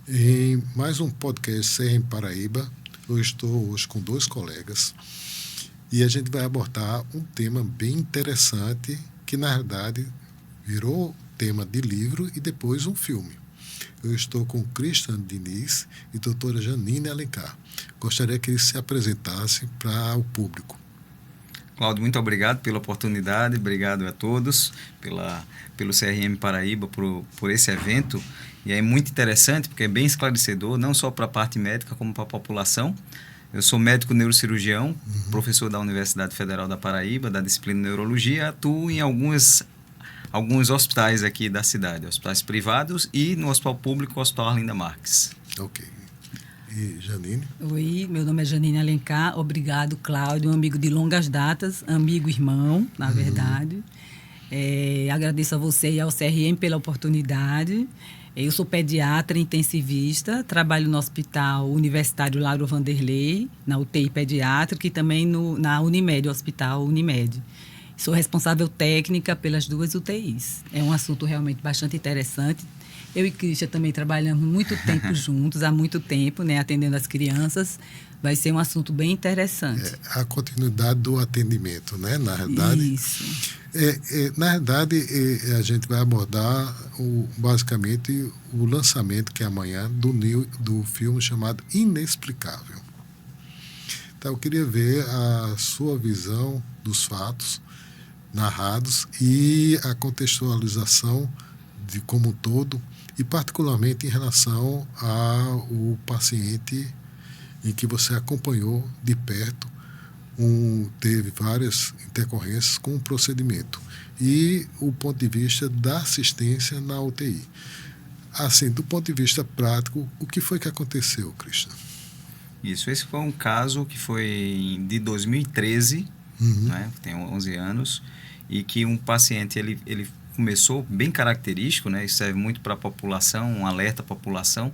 Em mais um podcast CRM Paraíba, eu estou hoje com dois colegas e a gente vai abordar um tema bem interessante que, na verdade, virou tema de livro e depois um filme. Eu estou com Christian Diniz e doutora Janine Alencar. Gostaria que eles se apresentassem para o público. Cláudio, muito obrigado pela oportunidade, obrigado a todos pelo CRM Paraíba, por esse evento. E é muito interessante porque é bem esclarecedor, não só para a parte médica, como para a população. Eu sou médico neurocirurgião, professor da Universidade Federal da Paraíba, da disciplina de Neurologia, atuo em alguns hospitais aqui da cidade, hospitais privados e no hospital público, o Hospital Arlinda Marques. Ok. E Janine? Oi, meu nome é Janine Alencar. Obrigado, Cláudio, um amigo de longas datas, amigo irmão, na verdade. Agradeço a você e ao CRM pela oportunidade. Eu sou pediatra intensivista, trabalho no Hospital Universitário Lauro Vanderlei, na UTI pediátrica e também na Unimed, Hospital Unimed. Sou responsável técnica pelas duas UTIs. É um assunto realmente bastante interessante. Eu e Christian também trabalhamos muito tempo juntos, há muito tempo, né, atendendo as crianças. Vai ser um assunto bem interessante. A continuidade do atendimento, né? Na verdade. Isso. Na verdade, a gente vai abordar basicamente o lançamento, que é amanhã, do filme chamado Inexplicável. Então, eu queria ver a sua visão dos fatos narrados e a contextualização de como um todo, e particularmente em relação ao paciente em que você acompanhou de perto, teve várias intercorrências com o procedimento, e o ponto de vista da assistência na UTI. Assim, do ponto de vista prático, o que foi que aconteceu, Christian? Isso, esse foi um caso que foi de 2013, né, tem 11 anos, e que um paciente, ele começou bem característico, né, isso serve muito para a população, um alerta à população.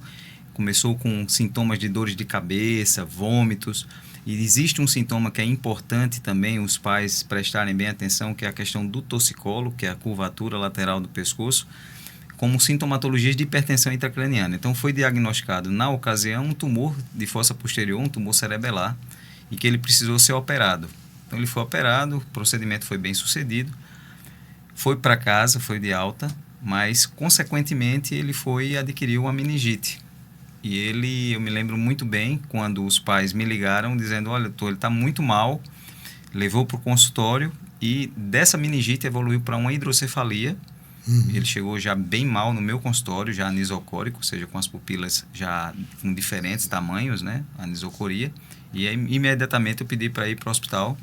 Começou com sintomas de dores de cabeça, vômitos, e existe um sintoma que é importante também os pais prestarem bem atenção, que é a questão do torcicolo, que é a curvatura lateral do pescoço, como sintomatologias de hipertensão intracraniana. Então foi diagnosticado na ocasião um tumor de fossa posterior, um tumor cerebelar, e que ele precisou ser operado. Então ele foi operado, o procedimento foi bem sucedido, foi para casa, foi de alta, mas consequentemente ele foi e adquiriu uma meningite. E eu me lembro muito bem quando os pais me ligaram dizendo, olha, ele está muito mal, levou para o consultório e dessa meningite evoluiu para uma hidrocefalia. Ele chegou já bem mal no meu consultório, já anisocórico, ou seja, com as pupilas já com diferentes tamanhos, né, anisocoria. E aí, imediatamente eu pedi para ir para o hospital.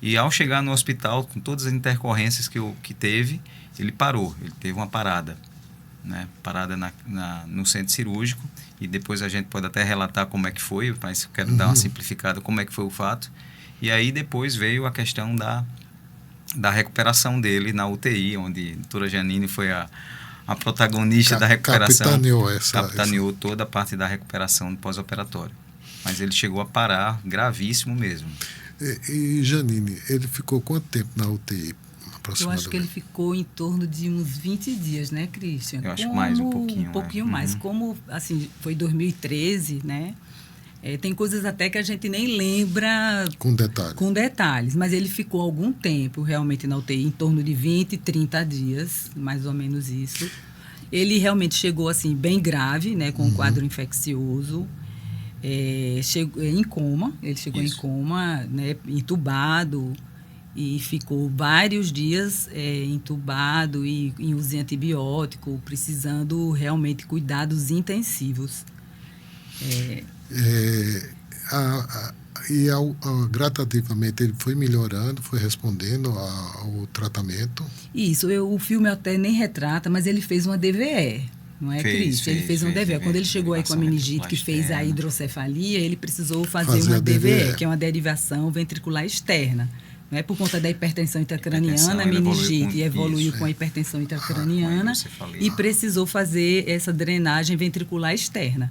E ao chegar no hospital, com todas as intercorrências que teve, ele parou, ele teve uma parada, né? Parada no centro cirúrgico, e depois a gente pode até relatar como é que foi, mas quero dar uma simplificada como é que foi o fato. E aí depois veio a questão da recuperação dele na UTI, onde a doutora Janine foi a protagonista da recuperação, capitaneou toda a parte da recuperação do pós-operatório. Mas ele chegou a parar, gravíssimo mesmo. E Janine, ele ficou quanto tempo na UTI? Eu acho que ele ficou em torno de uns 20 dias, né, Christian? Eu acho mais um pouquinho. Um pouquinho mais. Como, assim, foi 2013, né? Tem coisas até que a gente nem lembra com detalhes. Mas ele ficou algum tempo realmente na UTI, em torno de 20, 30 dias, mais ou menos isso. Ele realmente chegou, assim, bem grave, né? Com um quadro infeccioso. Chegou em coma, ele chegou em coma, né, entubado, e ficou vários dias entubado e em uso de antibiótico, precisando realmente cuidados intensivos. Gradativamente ele foi melhorando, foi respondendo ao tratamento. Isso, o filme até nem retrata, mas ele fez uma DVE. Não é, Cris? Ele fez um DVE. Quando ele chegou aí com a meningite, que fez a hidrocefalia, ele precisou fazer uma DVE, que é uma derivação ventricular externa. Não é por conta da hipertensão intracraniana, a meningite evoluiu com a hipertensão intracraniana e precisou fazer essa drenagem ventricular externa.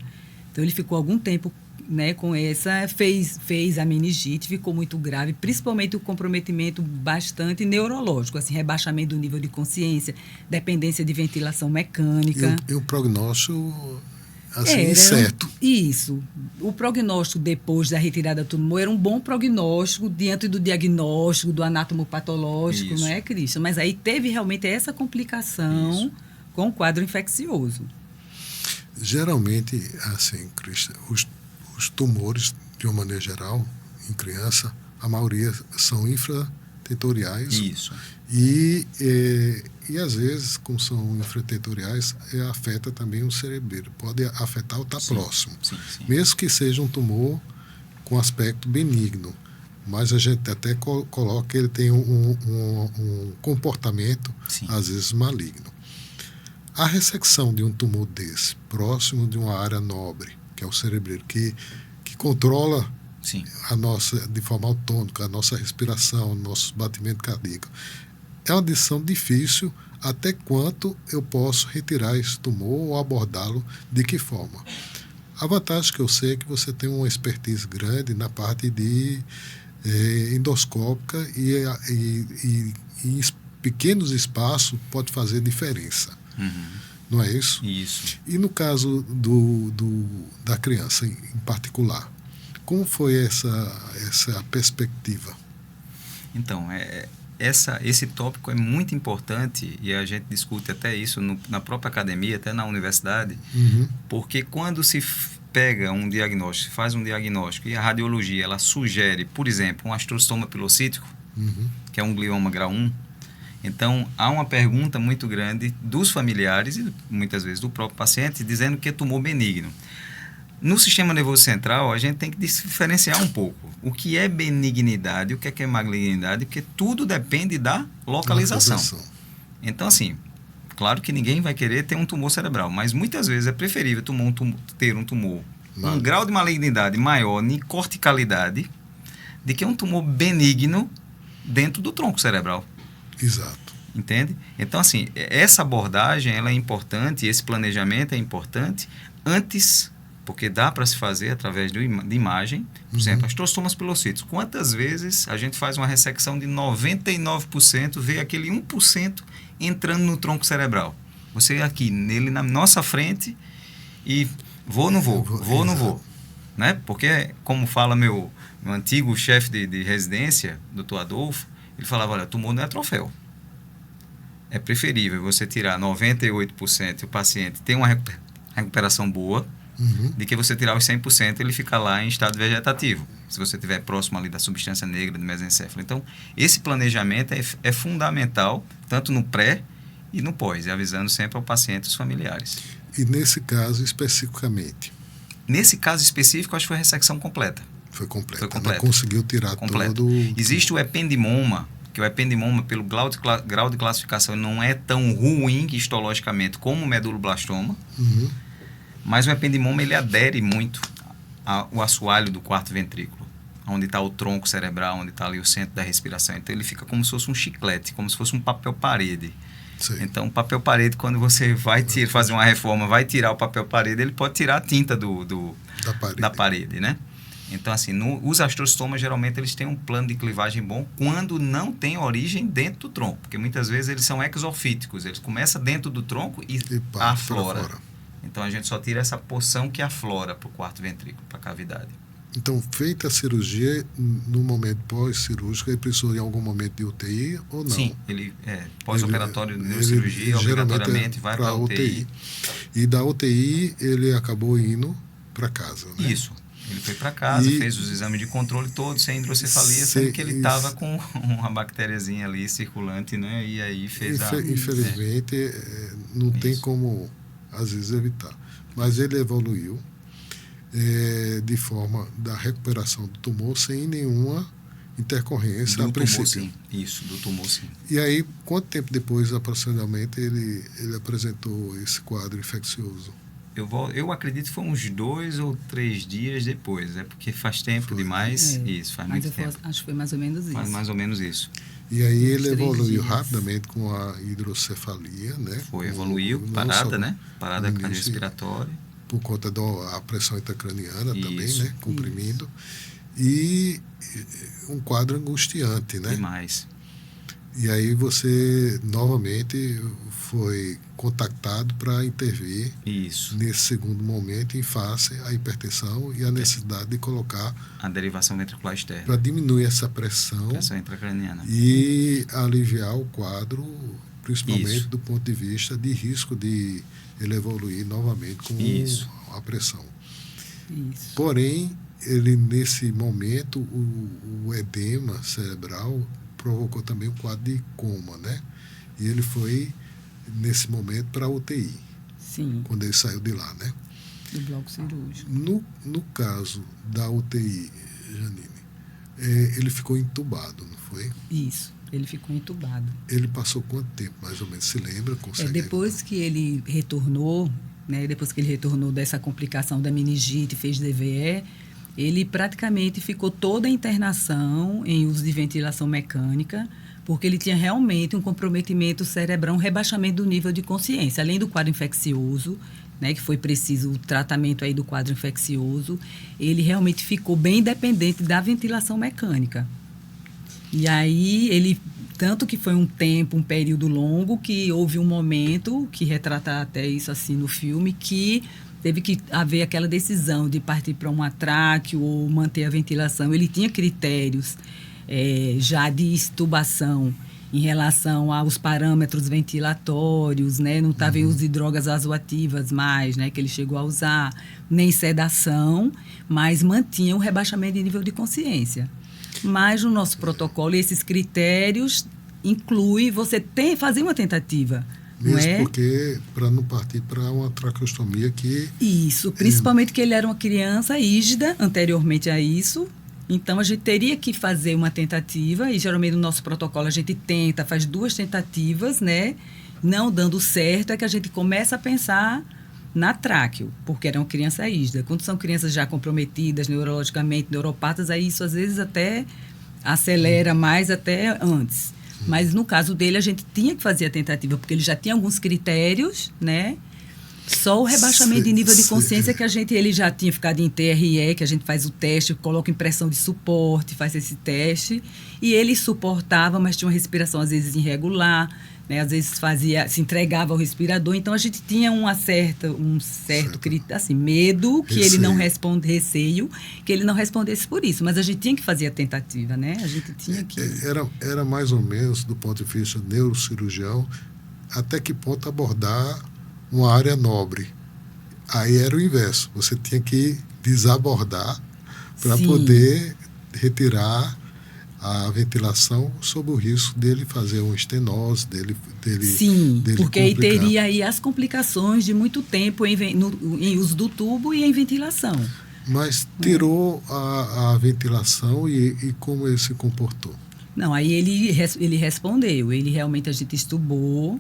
Então, ele ficou algum tempo, né, com essa, fez a meningite, ficou muito grave, principalmente o comprometimento bastante neurológico, assim, rebaixamento do nível de consciência, dependência de ventilação mecânica. E o prognóstico assim, incerto. Isso. O prognóstico depois da retirada do tumor era um bom prognóstico diante do diagnóstico do anatomopatológico, Isso. não é, Cristian? Mas aí teve realmente essa complicação Isso. com o quadro infeccioso. Geralmente, assim, Cristian, os tumores, de uma maneira geral, em criança, a maioria são infratentoriais. Isso. E às vezes, como são infratentoriais, afeta também o cerebelo. Pode afetar ou estar próximo. Sim. Mesmo que seja um tumor com aspecto benigno. Mas a gente até coloca que ele tem um comportamento, Sim. às vezes, maligno. A ressecção de um tumor desse, próximo de uma área nobre, que é o cerebelo, que controla Sim. a nossa, de forma autônoma, a nossa respiração, nosso batimento cardíaco, é uma decisão difícil. Até quanto eu posso retirar esse tumor ou abordá-lo, de que forma? A vantagem que eu sei é que você tem uma expertise grande na parte de endoscópica e em pequenos espaços pode fazer diferença. Uhum. Não é isso? Isso. E no caso da criança em particular, como foi essa perspectiva? Então, esse tópico é muito importante e a gente discute até isso na própria academia, até na universidade, porque quando se pega um diagnóstico, se faz um diagnóstico e a radiologia ela sugere, por exemplo, um astrostoma pilocítico, que é um glioma grau 1, então há uma pergunta muito grande dos familiares e muitas vezes do próprio paciente dizendo que é tumor benigno. No sistema nervoso central, a gente tem que diferenciar um pouco o que é benignidade, o que é malignidade, porque tudo depende da localização. Então, assim, claro que ninguém vai querer ter um tumor cerebral, mas muitas vezes é preferível ter um tumor um grau de malignidade maior em corticalidade do que um tumor benigno dentro do tronco cerebral. Exato. Entende? Então, assim, essa abordagem ela é importante, esse planejamento é importante antes, porque dá para se fazer através de imagem. Por exemplo, astrostomas pilocíticos. Quantas vezes a gente faz uma ressecção de 99%, vê aquele 1% entrando no tronco cerebral? Você aqui, nele na nossa frente e vou ou não vou, vou ou não vou. Né? Porque, como fala meu antigo chefe de residência, Dr. Adolfo, ele falava, olha, tumor não é troféu. É preferível você tirar 98% e o paciente tem uma recuperação boa, de que você tirar os 100% e ele ficar lá em estado vegetativo, se você estiver próximo ali da substância negra do mesencéfalo. Então, esse planejamento é fundamental, tanto no pré e no pós, e avisando sempre ao paciente e os familiares. E nesse caso especificamente? Nesse caso específico, acho que foi a ressecção completa. Foi completa. Não conseguiu tirar todo... Existe o ependimoma, que o ependimoma, pelo grau de classificação, não é tão ruim histologicamente como o meduloblastoma, mas o ependimoma ele adere muito ao assoalho do quarto ventrículo, onde está o tronco cerebral, onde está ali o centro da respiração. Então ele fica como se fosse um chiclete, como se fosse um papel parede. Sim. Então o papel parede, quando você vai fazer uma reforma, vai tirar o papel parede, ele pode tirar a tinta da parede, né? Então, assim, os astrostomas, geralmente, eles têm um plano de clivagem bom quando não tem origem dentro do tronco. Porque, muitas vezes, eles são exofíticos. Eles começam dentro do tronco e aflora. Então, a gente só tira essa porção que aflora para o quarto ventrículo, para a cavidade. Então, feita a cirurgia, no momento pós-cirúrgico, ele precisou em algum momento de UTI ou não? Sim, ele pós-operatório de neurocirurgia, obrigatoriamente vai para a UTI. E da UTI, ele acabou indo para casa, né? Isso. Ele foi para casa, fez os exames de controle todos, sem hidrocefalia, sendo que ele estava com uma bactériazinha ali circulante, né? E aí fez Infelizmente, não tem como, às vezes, evitar. Mas ele evoluiu de forma da recuperação do tumor sem nenhuma intercorrência a princípio. Sim. Isso, do tumor, sim. E aí, quanto tempo depois, aproximadamente, ele apresentou esse quadro infeccioso? Eu acredito que foi uns 2 ou 3 dias depois, porque faz tempo demais. Isso, faz muito tempo. Acho que foi mais ou menos isso. Mais ou menos isso. E aí ele evoluiu rapidamente com a hidrocefalia, né? Evoluiu, parada, né? Parada cardiorrespiratória. Por conta da pressão intracraniana também, né? Comprimindo. E um quadro angustiante, né? Demais. E aí você novamente foi contactado para intervir Isso. nesse segundo momento em face à hipertensão e a necessidade de colocar A derivação ventricular para externa. diminuir essa pressão Pressão intracraniana. e aliviar o quadro, principalmente Isso. do ponto de vista de risco de ele evoluir novamente com Isso. a pressão. Isso. Porém, ele nesse momento, o edema cerebral provocou também um quadro de coma, né? E ele foi, nesse momento, para a UTI, Sim, quando ele saiu de lá, né? do bloco cirúrgico. No caso da UTI, Janine, ele ficou entubado, não foi? Isso, ele ficou entubado. Ele passou quanto tempo, mais ou menos? Se lembra? Consegue Depois que ele retornou, né, depois que ele retornou dessa complicação da meningite, fez DVE, ele praticamente ficou toda a internação em uso de ventilação mecânica, porque ele tinha realmente um comprometimento cerebral, um rebaixamento do nível de consciência, além do quadro infeccioso, né, que foi preciso o tratamento aí do quadro infeccioso, ele realmente ficou bem dependente da ventilação mecânica. E aí ele, tanto que foi um tempo, um período longo, que houve um momento, que retrata até isso assim no filme, que teve que haver aquela decisão de partir para um tráqueo ou manter a ventilação. Ele tinha critérios já de extubação em relação aos parâmetros ventilatórios, né? Não estava em uso de drogas vasoativas mais, né? Que ele chegou a usar, nem sedação, mas mantinha um rebaixamento de nível de consciência. Mas no nosso protocolo, esses critérios inclui você fazer uma tentativa. Mesmo não é? porque, para não partir para uma traqueostomia que... Isso, principalmente que ele era uma criança rígida anteriormente a isso. Então, a gente teria que fazer uma tentativa, e geralmente no nosso protocolo a gente tenta, faz 2 tentativas, né? Não dando certo, é que a gente começa a pensar na tráqueo, porque era uma criança rígida. Quando são crianças já comprometidas neurologicamente, neuropatas, aí isso às vezes até acelera mais até antes. Mas no caso dele, a gente tinha que fazer a tentativa, porque ele já tinha alguns critérios, né? Só o rebaixamento de nível de consciência que ele já tinha ficado em TRE, que a gente faz o teste, coloca impressão de suporte, faz esse teste, e ele suportava, mas tinha uma respiração às vezes irregular, né? Às vezes se entregava ao respirador, então a gente tinha um certo assim, medo que ele não receio que ele não respondesse por isso, mas a gente tinha que fazer a tentativa, né? A gente tinha que... Era mais ou menos, do ponto de vista neurocirurgião, até que ponto abordar uma área nobre. Aí era o inverso, você tinha que desabordar para poder retirar a ventilação sob o risco dele fazer uma estenose, dele Sim, porque aí complicar. teria aí as complicações de muito tempo em uso do tubo e em ventilação. Mas tirou a ventilação e como ele se comportou? Não, aí ele respondeu, ele realmente a gente estubou,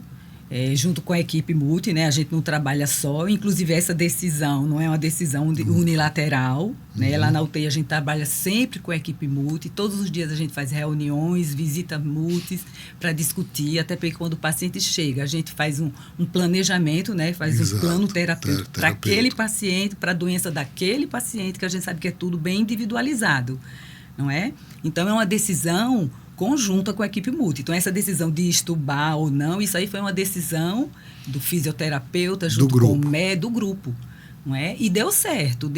junto com a equipe multi, né? A gente não trabalha só, inclusive essa decisão não é uma decisão unilateral, né? Lá na UTI a gente trabalha sempre com a equipe multi, todos os dias a gente faz reuniões, visita multis para discutir, até porque quando o paciente chega, a gente faz um planejamento, né? Faz um plano terapêutico para aquele paciente, para a doença daquele paciente, que a gente sabe que é tudo bem individualizado, não é? Então é uma decisão conjunta com a equipe multi. Então, essa decisão de estubar ou não, isso aí foi uma decisão do fisioterapeuta junto com o médico do grupo. Não é? E deu certo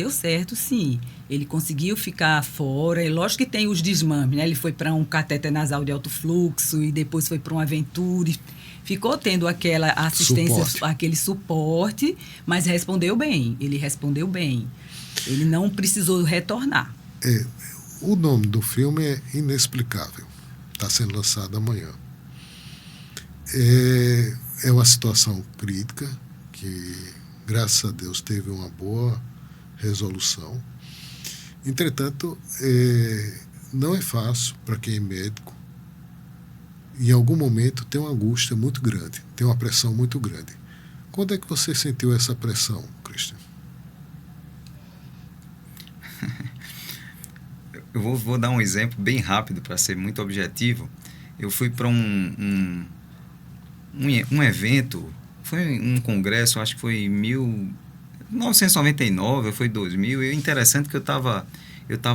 sim. Ele conseguiu ficar fora, e lógico que tem os desmames, né? Ele foi para um catéter nasal de alto fluxo e depois foi para uma Venturi. Ficou tendo aquela assistência, aquele suporte, mas respondeu bem. Ele respondeu bem. Ele não precisou retornar. O nome do filme é Inexplicável. Está sendo lançado amanhã. É uma situação crítica que, graças a Deus, teve uma boa resolução. Entretanto, não é fácil para quem é médico. Em algum momento tem uma angústia muito grande, tem uma pressão muito grande. Quando é que você sentiu essa pressão, Christian? Eu vou dar um exemplo bem rápido para ser muito objetivo. Eu fui para um evento, foi um congresso, acho que foi em 1999, foi 2000. E é interessante que eu estava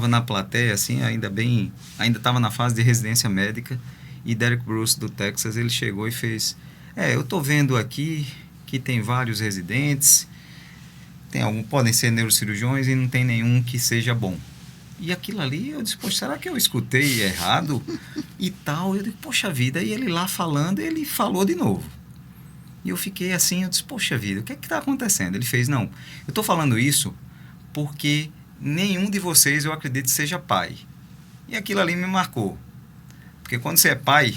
na plateia, assim, ainda estava na fase de residência médica, E Derek Bruce, do Texas, ele chegou e fez... eu tô vendo aqui que tem vários residentes, podem ser neurocirurgiões e não tem nenhum que seja bom. E aquilo ali, eu disse, poxa, será que eu escutei errado? E tal, eu disse, poxa vida, e ele lá falando, ele falou de novo. E eu fiquei assim, eu disse, poxa vida, o que é que está acontecendo? Ele fez, não, eu estou falando isso porque nenhum de vocês, eu acredito, seja pai. E aquilo ali me marcou. Porque quando você é pai,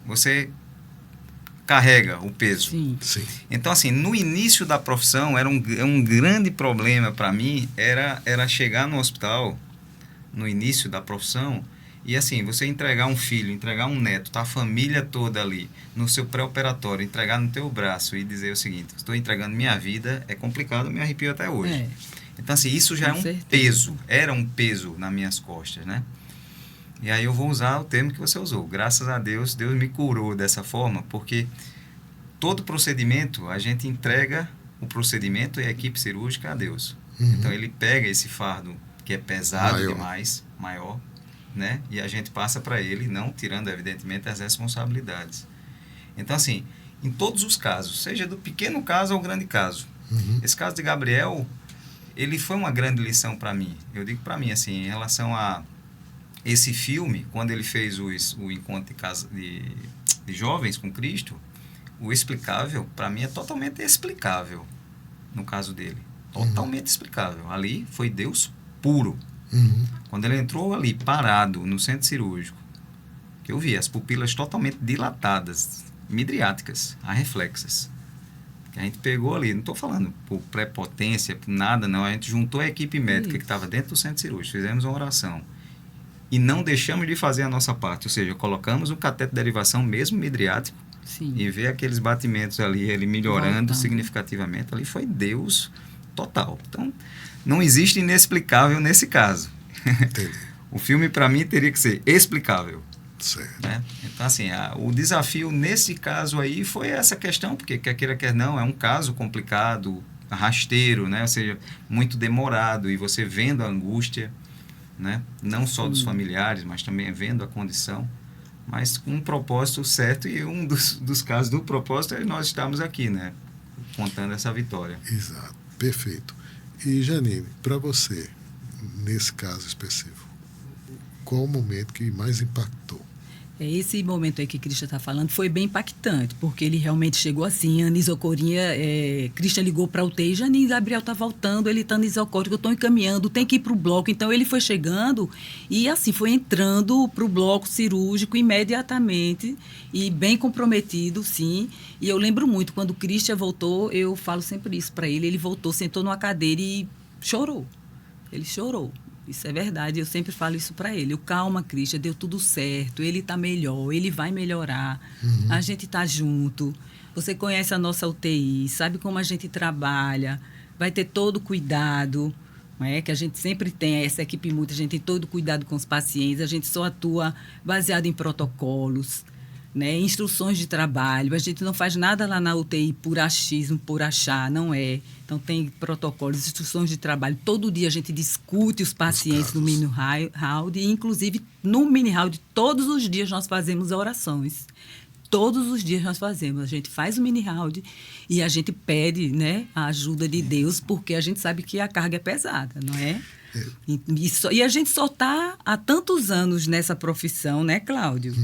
você carrega o peso. Sim. Sim. Então, assim, no início da profissão, era um grande problema para mim, era chegar no hospital, no início da profissão, e assim, você entregar um filho, entregar um neto, tá a família toda ali, no seu pré-operatório, entregar no teu braço e dizer o seguinte, estou entregando minha vida, é complicado, eu me arrepio até hoje. Então, assim, isso já é um peso, era um peso nas minhas costas, né? E aí eu vou usar o termo que você usou. Graças a Deus, Deus me curou dessa forma, porque todo procedimento, a gente entrega o procedimento e a equipe cirúrgica a Deus. Então, ele pega esse fardo que é pesado demais, maior, né? E a gente passa para ele, não tirando, evidentemente, as responsabilidades. Então, assim, em todos os casos, seja do pequeno caso ao grande caso, esse caso de Gabriel, ele foi uma grande lição para mim. Eu digo para mim, assim, em relação a esse filme, quando ele fez o encontro de jovens com Cristo, o explicável, para mim, é totalmente explicável, no caso dele. Totalmente explicável. Ali foi Deus puro. Quando ele entrou ali, parado, no centro cirúrgico, que eu vi as pupilas totalmente dilatadas, midriáticas, arreflexas. Que a gente pegou ali, não estou falando por prepotência, por nada, não. A gente juntou a equipe médica que estava dentro do centro cirúrgico, fizemos uma oração. E não deixamos de fazer a nossa parte, ou seja, colocamos um cateto de derivação mesmo midriático. Sim. E ver aqueles batimentos ali, ele melhorando significativamente, ali foi Deus total. Então, não existe inexplicável nesse caso. O filme, para mim, teria que ser explicável. Certo. Né? Então, assim, o desafio nesse caso aí foi essa questão, porque quer queira, quer não, é um caso complicado, rasteiro, né? Ou seja, muito demorado, e você vendo a angústia, né? Não só dos familiares, mas também vendo a condição, mas com um propósito certo, e um dos casos do propósito é nós estamos aqui, né? Contando essa vitória. Exato, perfeito. E Janine, para você, nesse caso específico, qual o momento que mais impactou? Esse momento aí que Cristian está falando foi bem impactante, porque ele realmente chegou assim, anisocoria, Cristian ligou para a UTI, Janine, Gabriel está voltando, ele está anisocórico, eu estou encaminhando, tem que ir para o bloco. Então, ele foi chegando e assim, foi entrando para o bloco cirúrgico imediatamente e bem comprometido, sim. E eu lembro muito, quando o Cristian voltou, eu falo sempre isso para ele, ele voltou, sentou numa cadeira e chorou. Ele chorou. Isso é verdade, eu sempre falo isso para ele. Calma, Cristian, deu tudo certo, ele está melhor, ele vai melhorar, a gente está junto. Você conhece a nossa UTI, sabe como a gente trabalha, vai ter todo cuidado, não é? Que a gente sempre tem, essa equipe multi, a gente tem todo cuidado com os pacientes, a gente só atua baseado em protocolos, né? Instruções de trabalho, a gente não faz nada lá na UTI por achismo, por achar, não é. Então, tem protocolos, instruções de trabalho. Todo dia a gente discute os pacientes no mini round, e inclusive no mini round, todos os dias nós fazemos orações. Todos os dias nós fazemos. A gente faz o mini round e a gente pede, né, a ajuda de Deus, porque a gente sabe que a carga é pesada, não é? E a gente só está há tantos anos nessa profissão, né, Cláudio?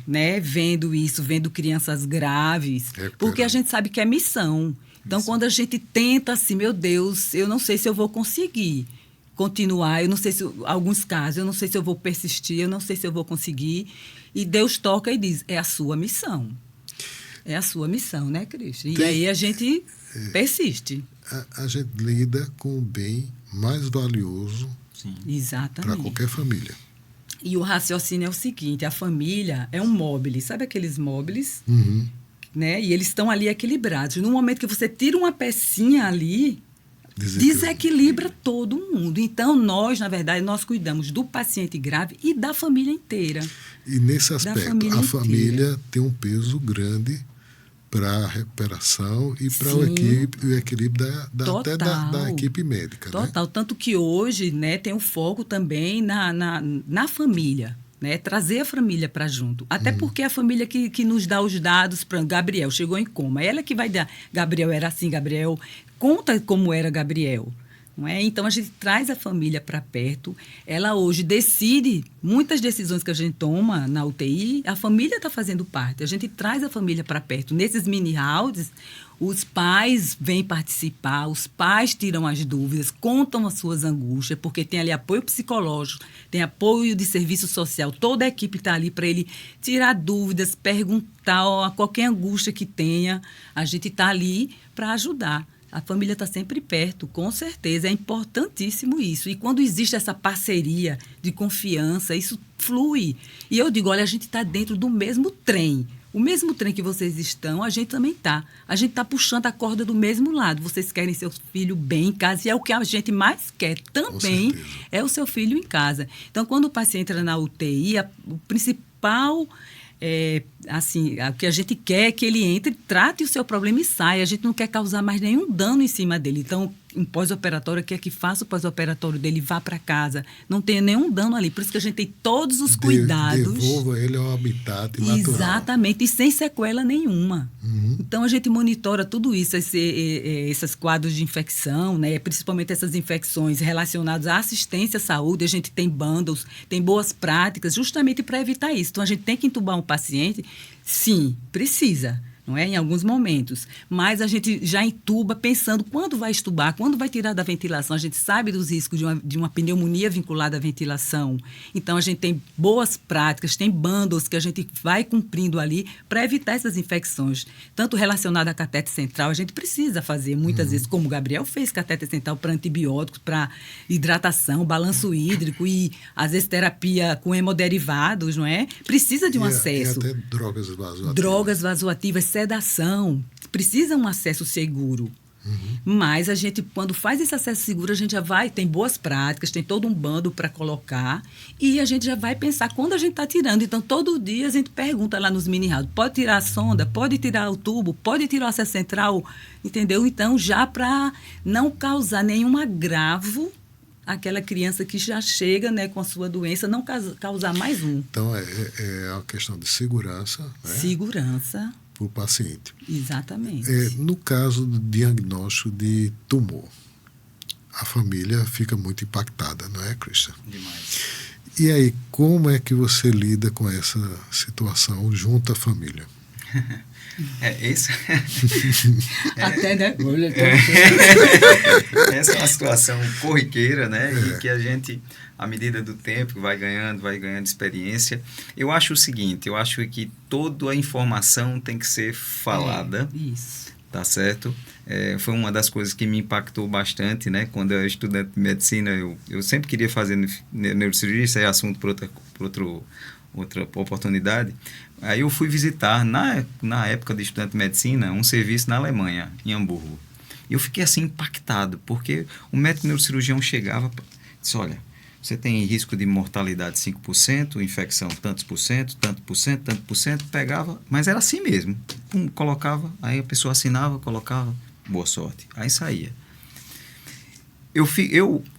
Né? Vendo isso, vendo crianças graves, porque a gente sabe que é missão. Então, quando a gente tenta assim, meu Deus, eu não sei se eu vou conseguir continuar, eu não sei se, alguns casos, eu não sei se eu vou persistir, eu não sei se eu vou conseguir. E Deus toca e diz, é a sua missão. É a sua missão, né, Cristo? E aí a gente persiste. A gente lida com o bem mais valioso para qualquer família. E o raciocínio é o seguinte, a família é um móvel, sabe aqueles móveis? Né? E eles estão ali equilibrados. No momento que você tira uma pecinha ali, desequilibra todo mundo. Então, nós, na verdade, nós cuidamos do paciente grave e da família inteira. E nesse aspecto, a família tem um peso grande para a recuperação e para o equilíbrio até da equipe médica. Total. Né? Tanto que hoje, né, tem um foco também na família. né? Trazer a família para junto. Até porque a família que nos dá os dados para Gabriel chegou em coma. Ela que vai dar. Gabriel era assim, Gabriel conta como era Gabriel. Não é? Então, a gente traz a família para perto. Ela hoje decide, muitas decisões que a gente toma na UTI, a família está fazendo parte. A gente traz a família para perto. Nesses mini-rounds, os pais vêm participar, os pais tiram as dúvidas, contam as suas angústias, porque tem ali apoio psicológico, tem apoio de serviço social. Toda a equipe está ali para ele tirar dúvidas, perguntar a qualquer angústia que tenha. A gente está ali para ajudar. A família está sempre perto, com certeza. É importantíssimo isso. E quando existe essa parceria de confiança, isso flui. E eu digo, olha, a gente está dentro do mesmo trem. O mesmo trem que vocês estão, a gente também está. A gente está puxando a corda do mesmo lado. Vocês querem seu filho bem em casa, e é o que a gente mais quer também, é o seu filho em casa. Então, quando o paciente entra na UTI, o principal... assim, o que a gente quer é que ele entre, trate o seu problema e saia. A gente não quer causar mais nenhum dano em cima dele. Então, em pós-operatório, quer que faça o pós-operatório dele, vá para casa, não tenha nenhum dano ali. Por isso que a gente tem todos os cuidados. Devolva ele ao habitat natural. Exatamente, e sem sequela nenhuma. Então, a gente monitora tudo isso, esses quadros de infecção, né? Principalmente essas infecções relacionadas à assistência à saúde. A gente tem bundles, tem boas práticas, justamente para evitar isso. Então, a gente tem que entubar um paciente, sim, precisa, não é? Em alguns momentos. Mas a gente já entuba pensando quando vai entubar, quando vai tirar da ventilação. A gente sabe dos riscos de uma pneumonia vinculada à ventilação. Então, a gente tem boas práticas, tem bundles que a gente vai cumprindo ali para evitar essas infecções. Tanto relacionada à catéter central, a gente precisa fazer muitas vezes, como o Gabriel fez, catéter central para antibióticos, para hidratação, balanço hídrico e, às vezes, terapia com hemoderivados, não é? Precisa de um acesso. E até drogas vasoativas. Drogas vasoativas, sedação, precisa um acesso seguro. Mas a gente, quando faz esse acesso seguro, a gente já vai, tem boas práticas, tem todo um bando para colocar e a gente já vai pensar quando a gente está tirando. Então, todo dia a gente pergunta lá nos mini-rounds, pode tirar a sonda, pode tirar o tubo, pode tirar o acesso central, entendeu? Então, já para não causar nenhum agravo àquela criança que já chega, né, com a sua doença, não causar mais um. Então, é uma questão de segurança. Né? Segurança. Para o paciente. Exatamente. No caso do diagnóstico de tumor, a família fica muito impactada, não é, Christian? Demais. E aí, como é que você lida com essa situação junto à família? Isso. Até, né? Essa é uma situação corriqueira, né? E que a gente, à medida do tempo, vai ganhando experiência. Eu acho o seguinte, eu acho que toda a informação tem que ser falada. Isso. Tá certo? Foi uma das coisas que me impactou bastante, né? Quando eu era estudante de medicina, eu sempre queria fazer neurocirurgia, isso é assunto para outra oportunidade. Aí eu fui visitar, na época de estudante de medicina, um serviço na Alemanha, em Hamburgo. E eu fiquei assim impactado, porque o médico neurocirurgião chegava e disse, olha, você tem risco de mortalidade 5%, infecção tantos por cento, tanto por cento, pegava, mas era assim mesmo. Colocava, aí a pessoa assinava, colocava, boa sorte. Aí saía.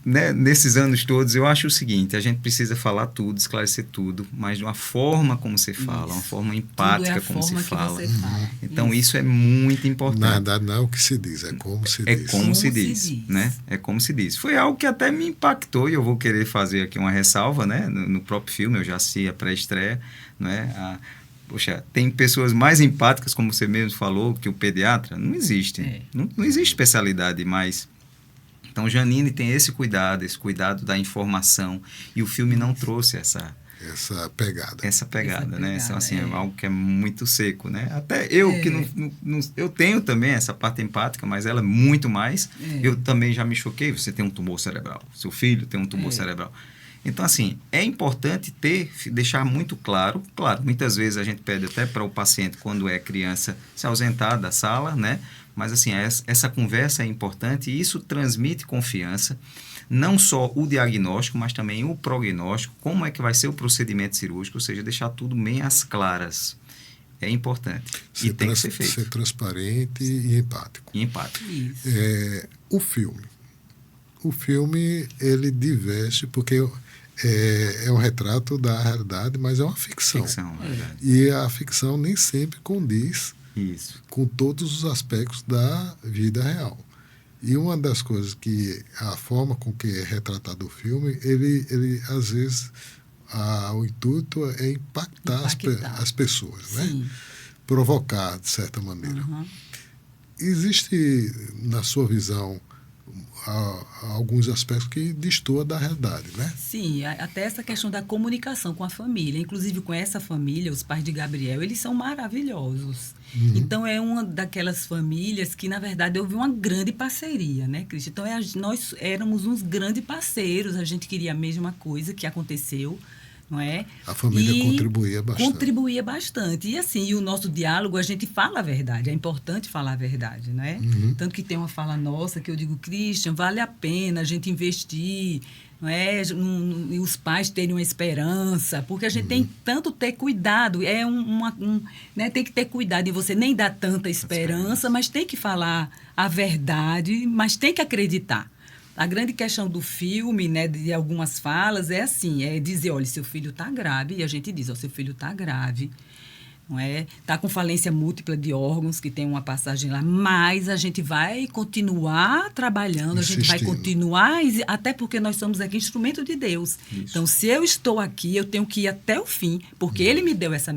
Né, nesses anos todos, eu acho o seguinte, a gente precisa falar tudo, esclarecer tudo, mas de uma forma como você fala, uma forma empática como se fala. Então, isso é muito importante. Nada, não é o que se diz, é como se diz. É como se diz, né? É como se diz. Foi algo que até me impactou e eu vou querer fazer aqui uma ressalva, né? No próprio filme, eu já assisti a pré-estreia, né? Poxa, tem pessoas mais empáticas, como você mesmo falou, que o pediatra. Não existe. Não existe especialidade mais. Então, Janine tem esse cuidado da informação, e o filme não trouxe essa pegada, né? Então, assim, é algo que é muito seco, né? Até eu, que eu tenho também essa parte empática, mas ela é muito mais. Eu também já me choquei, você tem um tumor cerebral, seu filho tem um tumor cerebral. Então, assim, é importante deixar muito claro, muitas vezes a gente pede até para o paciente, quando é criança, se ausentar da sala, né? Mas, assim, essa conversa é importante e isso transmite confiança, não só o diagnóstico, mas também o prognóstico, como é que vai ser o procedimento cirúrgico, ou seja, deixar tudo bem às claras. É importante e tem que ser feito. Ser transparente e empático. Isso. O filme, ele diverte, porque é um retrato da realidade, mas é uma ficção. Ficção, verdade. E a ficção nem sempre condiz Isso. com todos os aspectos da vida real. E uma das coisas que a forma com que é retratado o filme, ele às vezes o intuito é impactar as pessoas, né? Provocar de certa maneira. Uhum. Existe na sua visão alguns aspectos que destoam da realidade, né? Sim, até essa questão da comunicação com a família. Inclusive, com essa família, os pais de Gabriel, eles são maravilhosos. Uhum. Então, é uma daquelas famílias que, na verdade, houve uma grande parceria, né, Cristian? Então, nós éramos uns grandes parceiros, a gente queria a mesma coisa que aconteceu, não é? A família contribuía bastante. Contribuía bastante. E assim, o nosso diálogo, a gente fala a verdade. É importante falar a verdade, né? Uhum. Tanto que tem uma fala nossa que eu digo, Christian, vale a pena a gente investir, não é? E os pais terem uma esperança, porque a gente tem tanto ter cuidado. Né? Tem que ter cuidado em você nem dar tanta esperança, mas tem que falar a verdade, mas tem que acreditar. A grande questão do filme, né, de algumas falas, é assim, é dizer, olha, seu filho está grave, e a gente diz, ó, seu filho está grave, não é? Está com falência múltipla de órgãos, que tem uma passagem lá, mas a gente vai continuar trabalhando, Insistindo. a gente vai continuar, até porque nós somos aqui instrumento de Deus. Isso. Então, se eu estou aqui, eu tenho que ir até o fim, porque Ele me deu essa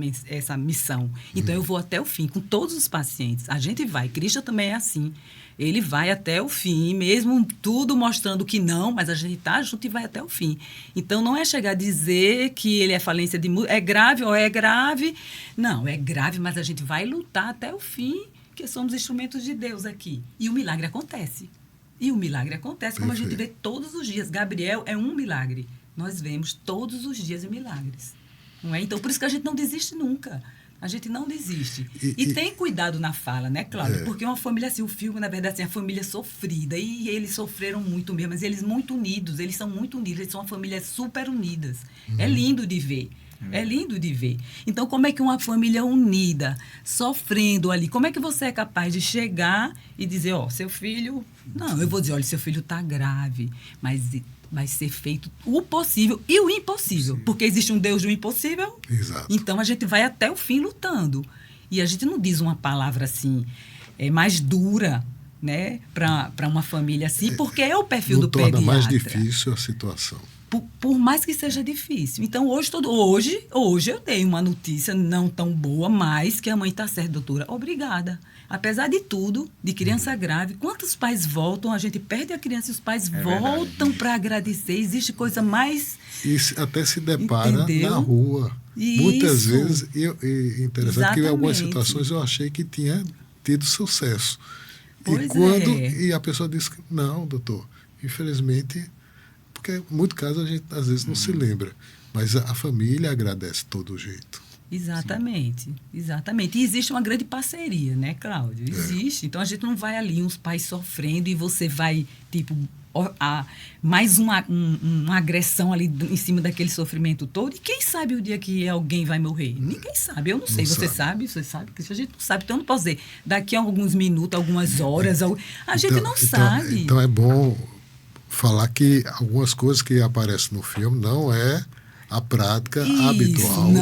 missão. Então, eu vou até o fim, com todos os pacientes. A gente vai, Cristo também é assim. Ele vai até o fim, mesmo tudo mostrando que não, mas a gente está junto e vai até o fim. Então, não é chegar a dizer que ele é falência de... É grave ou é grave. Não, é grave, mas a gente vai lutar até o fim, porque somos instrumentos de Deus aqui. E o milagre acontece. E o milagre acontece, como a gente vê todos os dias. Gabriel é um milagre. Nós vemos todos os dias milagres. Não é? Então, por isso que a gente não desiste nunca. A gente não desiste. E tem cuidado na fala, né, Cláudio? Porque uma família assim, o filme, na verdade, assim, a família sofrida. E eles sofreram muito mesmo, mas eles muito unidos, eles são muito unidos, eles são uma família super unidas. É lindo de ver. É lindo de ver. Então, como é que uma família unida, sofrendo ali, como é que você é capaz de chegar e dizer, ó, seu filho... Não, eu vou dizer, olha, seu filho está grave, mas vai ser feito o possível e o impossível. Sim. Porque existe um Deus do impossível. Exato. Então, a gente vai até o fim lutando. E a gente não diz uma palavra assim, mais dura, né, para uma família assim, porque é o perfil do pediatra. Torna mais difícil a situação. Por mais que seja difícil. Então, hoje eu dei uma notícia não tão boa, mas que a mãe está certa, doutora. Obrigada. Apesar de tudo, de criança grave, quantos pais voltam, a gente perde a criança e os pais voltam para agradecer. Existe coisa mais... E até se depara na rua. Isso. Muitas vezes, e interessante que em algumas situações eu achei que tinha tido sucesso. E a pessoa disse, não, doutor, infelizmente... Porque, em muito caso, a gente às vezes não se lembra. Mas a família agradece de todo jeito. Exatamente, exatamente. E existe uma grande parceria, né, Cláudio? Existe. Então, a gente não vai ali, uns pais sofrendo, e você vai, tipo, mais uma agressão ali em cima daquele sofrimento todo. E quem sabe o dia que alguém vai morrer? Ninguém sabe, eu não sei. Você sabe? Você sabe? A gente não sabe. Então, eu não posso dizer, daqui a alguns minutos, algumas horas, a gente não sabe. Então, é bom... falar que algumas coisas que aparecem no filme não é a prática habitual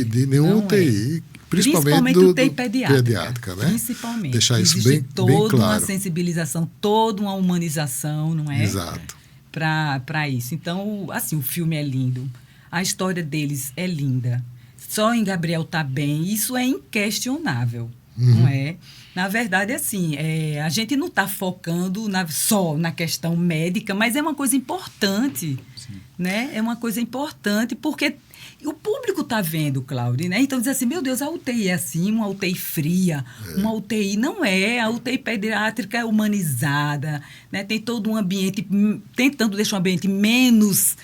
de nenhum UTI, principalmente do UTI pediátrica, né? Principalmente. Deixar isso bem claro. Toda uma sensibilização, toda uma humanização, não é? Exato. Para isso. Então, assim, o filme é lindo. A história deles é linda. Só em Gabriel tá bem, isso é inquestionável, não é? Na verdade, assim, a gente não está focando só na questão médica, mas é uma coisa importante, né? É uma coisa importante, porque o público está vendo, Cláudio, né? Então, diz assim, meu Deus, a UTI é assim, uma UTI fria, uma UTI não é, a UTI pediátrica é humanizada, né? Tem todo um ambiente, tentando deixar um ambiente menos...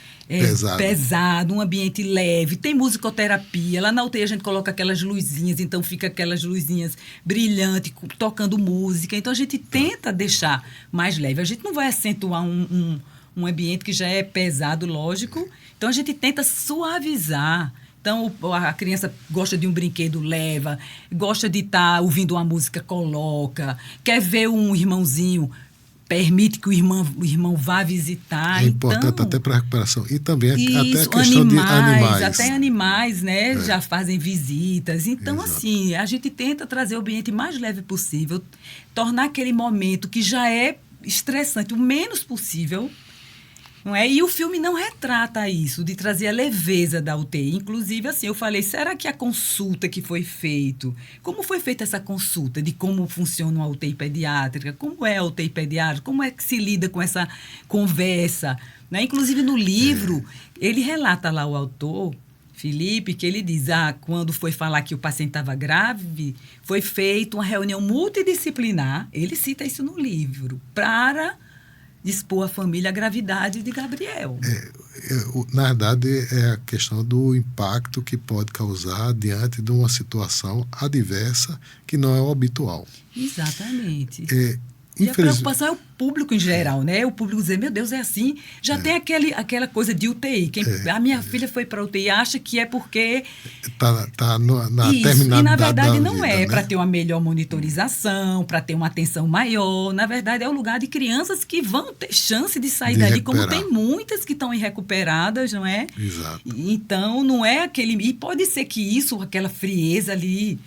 pesado, um ambiente leve, tem musicoterapia, lá na UTI a gente coloca aquelas luzinhas, então fica aquelas luzinhas brilhantes, tocando música, então a gente tenta deixar mais leve, a gente não vai acentuar um ambiente que já é pesado, lógico, então a gente tenta suavizar. Então, a criança gosta de um brinquedo, leva, gosta de estar ouvindo uma música, coloca, quer ver um irmãozinho, permite que o irmão vá visitar. É importante então, até para a recuperação. E também isso, até a questão de animais. Até animais, né? Já fazem visitas. Então, assim, a gente tenta trazer o ambiente mais leve possível, tornar aquele momento que já é estressante o menos possível. Não é? E o filme não retrata isso, de trazer a leveza da UTI. Inclusive, assim, eu falei, será que a consulta que foi feita, como foi feita essa consulta de como funciona uma UTI pediátrica, como é a UTI pediátrica, como é que se lida com essa conversa? Né? Inclusive, no livro, ele relata lá, o autor, Felipe, que ele diz, quando foi falar que o paciente estava grave, foi feita uma reunião multidisciplinar, ele cita isso no livro, para expor à família a gravidade de Gabriel. Na verdade, é a questão do impacto que pode causar diante de uma situação adversa que não é o habitual. Exatamente. E a preocupação é o público em geral, né? O público dizer, meu Deus, é assim. Já tem aquela coisa de UTI. A minha filha foi para UTI, acha que é porque... Está na isso. terminalidade. E, na verdade, não vida, é, né? para ter uma melhor monitorização, para ter uma atenção maior. Na verdade, é o lugar de crianças que vão ter chance de sair dali, como tem muitas que estão irrecuperadas, não é? Exato. Então, não é aquele... E pode ser que isso, aquela frieza ali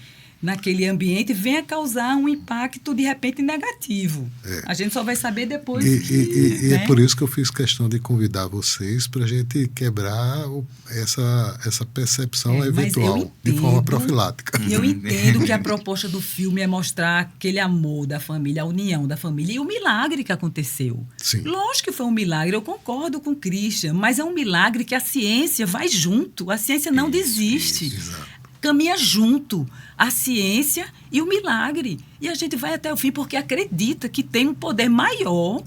naquele ambiente, venha causar um impacto, de repente, negativo. A gente só vai saber depois. E é por isso que eu fiz questão de convidar vocês para a gente quebrar essa percepção eventual, de forma profilática. Eu entendo que a proposta do filme é mostrar aquele amor da família, a união da família e o milagre que aconteceu. Sim. Lógico que foi um milagre, eu concordo com o Christian, mas é um milagre que a ciência vai junto, a ciência não desiste. Exato. Caminha junto a ciência e o milagre. E a gente vai até o fim porque acredita que tem um poder maior,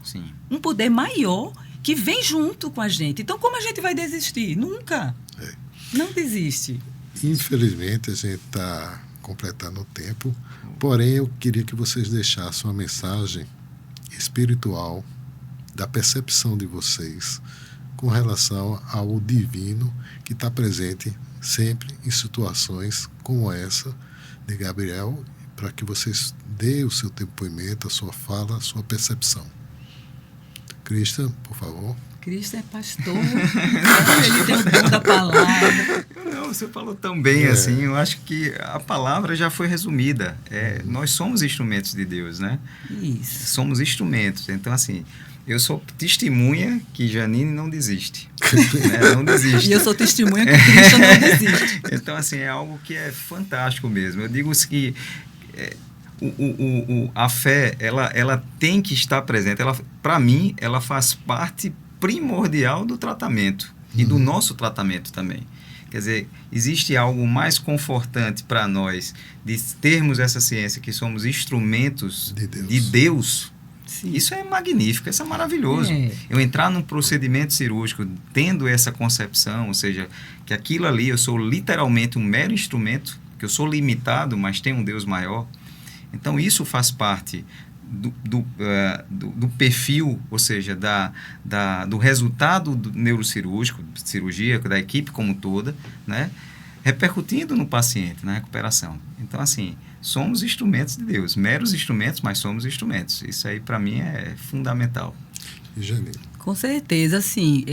um poder maior que vem junto com a gente. Então, como a gente vai desistir? Nunca. Não desiste. Infelizmente, a gente está completando o tempo, porém, eu queria que vocês deixassem uma mensagem espiritual da percepção de vocês com relação ao divino que está presente sempre em situações como essa de Gabriel, para que vocês deem o seu depoimento, a sua fala, a sua percepção. Christian, por favor. Christian é pastor, ele tem o dom da palavra. Não, você falou tão bem assim, eu acho que a palavra já foi resumida. Nós somos instrumentos de Deus, né? Isso. Somos instrumentos, então assim... Eu sou testemunha que Janine não desiste. Não desiste. E eu sou testemunha que Cristo não desiste. Então, assim, é algo que é fantástico mesmo. Eu digo que a fé, ela tem que estar presente. Para mim, ela faz parte primordial do tratamento e do nosso tratamento também. Quer dizer, existe algo mais confortante para nós de termos essa ciência que somos instrumentos de Deus. Sim. Isso é magnífico, isso é maravilhoso. Eu entrar num procedimento cirúrgico tendo essa concepção, ou seja, que aquilo ali eu sou literalmente um mero instrumento, que eu sou limitado, mas tem um Deus maior. Então isso faz parte do perfil, ou seja, do resultado do neurocirúrgico, cirurgia, da equipe como toda, né? Repercutindo no paciente, na recuperação. Então, assim, somos instrumentos de Deus, meros instrumentos, mas somos instrumentos. Isso aí, para mim, é fundamental. E Janine? Com certeza, assim,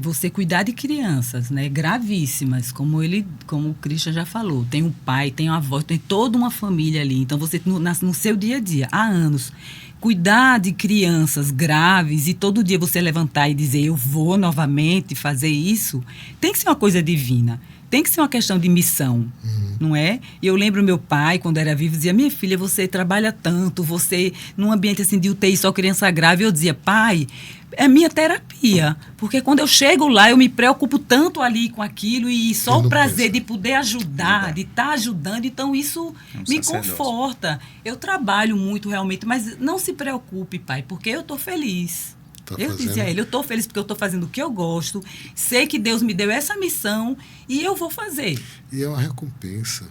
você cuidar de crianças, né, gravíssimas, como o Christian já falou, tem um pai, tem uma avó, tem toda uma família ali, então você, no seu dia a dia, há anos, cuidar de crianças graves e todo dia você levantar e dizer, eu vou novamente fazer isso, tem que ser uma coisa divina. Tem que ser uma questão de missão, não é? E eu lembro meu pai, quando era vivo, dizia, minha filha, você trabalha tanto, você, num ambiente assim de UTI, só criança grave, eu dizia, pai, é minha terapia, porque quando eu chego lá, eu me preocupo tanto ali com aquilo e só o prazer de poder ajudar, de estar ajudando, então isso me conforta. Eu trabalho muito realmente, mas não se preocupe, pai, porque eu estou feliz. Eu dizia a ele, eu estou feliz porque eu estou fazendo o que eu gosto, sei que Deus me deu essa missão e eu vou fazer. E é uma recompensa.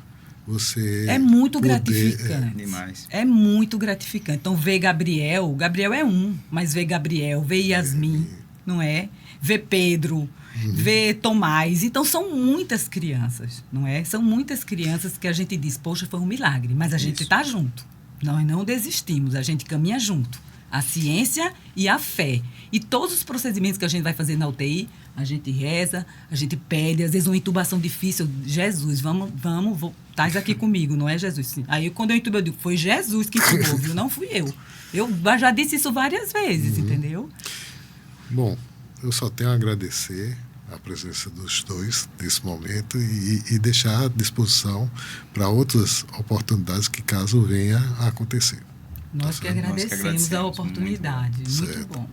Você é muito gratificante. Demais. É muito gratificante. Então, ver Gabriel é um, mas ver Gabriel, ver Yasmin, não é? Ver Pedro, ver Tomás. Então, são muitas crianças, não é? São muitas crianças que a gente diz, poxa, foi um milagre, mas a gente está junto. Nós não desistimos, a gente caminha junto. A ciência e a fé. E todos os procedimentos que a gente vai fazer na UTI, a gente reza, a gente pede, às vezes uma intubação difícil, Jesus, estás aqui comigo, não é Jesus? Sim. Aí quando eu intubo, eu digo, foi Jesus que intubou, viu? Não fui eu. Eu já disse isso várias vezes, entendeu? Bom, eu só tenho a agradecer a presença dos dois nesse momento e deixar à disposição para outras oportunidades que caso venha a acontecer. Nós que agradecemos a oportunidade. Muito bom.